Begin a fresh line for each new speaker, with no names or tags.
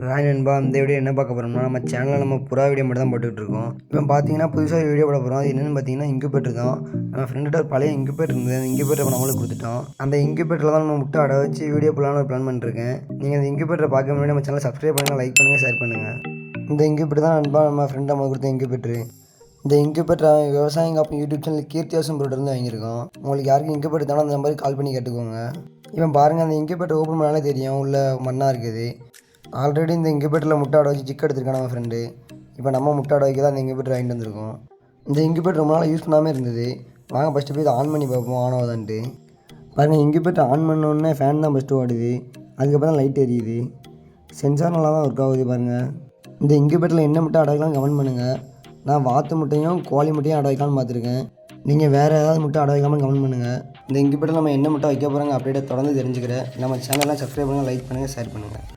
ராய் நண்பா, இந்த வீடியோ என்ன பார்க்க போகிறோம்னா, நம்ம சேனலில் நம்ம புறா வீடியோ மட்டும் தான் போட்டுக்கிட்டு இருக்கோம். இப்போ பார்த்தீங்கன்னா புதுசாக ஒரு வீடியோ போட போகிறோம். அது என்னென்னு பார்த்தீங்கன்னா இன்குபேட்டர் தான். நம்ம ஃப்ரெண்டுகிட்ட ஒரு பழைய இன்குபேட்டர் இருந்தது. அந்த இன்குபேட்டர் இப்போ நம்மளுக்கு கொடுத்துட்டோம். அந்த இன்குபேட்டரில் தான் நம்ம முட்டை அடை வச்சு வீடியோ போடலான்னு ஒரு பிளான் பண்ணிருக்கேன். நீங்கள் அந்த இன்குபேட்டரை பார்க்க முன்னாடி நம்ம சேனலை சப்ஸ்கிரைப் பண்ணுங்கள், லைக் பண்ணுங்கள், ஷேர் பண்ணுங்கள். இந்த இன்குபேட்டர் தான் நண்பா நம்ம ஃப்ரெண்ட் நம்ம கொடுத்த இன்குபேட்டரு. இந்த இன்குபேட்டர் விவசாயம் காப்போம் யூடியூப் சேனல் கீர்த்திவாசம் ப்ரோட்டர்ந்து வாங்கியிருக்கோம். உங்களுக்கு யாருக்கு இன்குபேட்டர் தானோ அந்த நம்பருக்கு கால் பண்ணி கேட்டுக்கோங்க. இப்போ பாருங்கள், அந்த இன்குபேட்டர் ஓப்பன் பண்ணாலே தெரியும் உள்ள மண்ணாக இருக்குது. ஆல்ரெடி இந்த இன்குபேட்டரில் முட்டை அடை வச்சு சிக்கு எடுத்துருக்கான் நம்ம ஃப்ரெண்டு. இப்போ நம்ம முட்டை அடை வைக்க தான் இந்த இன்குபேட்டர் வாங்கிட்டு வந்திருக்கோம். இந்த இன்குபேட்டர் ரொம்ப நாள் யூஸ் பண்ணாமல் இருந்தது. வாங்க ஃபஸ்ட்டு போய் இதை ஆன் பண்ணி பார்ப்போம், ஆன் ஆகுதான்ட்டு. பாருங்கள், இன்குபேட்டர் ஆன் பண்ணோடனே ஃபேன் தான் ஃபஸ்ட்டு ஓடுது. அதுக்கப்புறம் தான் லைட் எரியுது. சென்சார் நல்லா தான் ஒர்க் ஆகுது பாருங்கள். இந்த இன்குபேட்டரில் என்ன முட்டை அடை வைக்கலாம் கமெண்ட் பண்ணுங்கள். நான் வாத்து முட்டையும் கோழி முட்டையும் அடை வைக்கலாம்னு பார்த்துருக்கேன். நீங்கள் வேறு ஏதாவது முட்டை அடை வைக்காமல் கமெண்ட் பண்ணுங்கள். இந்த இன்குபேட்டரில் நம்ம என்ன முட்டை வைக்க போகிறாங்க அப்படியே தொடர்ந்து தெரிஞ்சுக்கிறேன். நம்ம சேனலை சப்ஸ்கிரைப் பண்ணுங்கள், லைக் பண்ணுங்கள், ஷேர் பண்ணுங்கள்.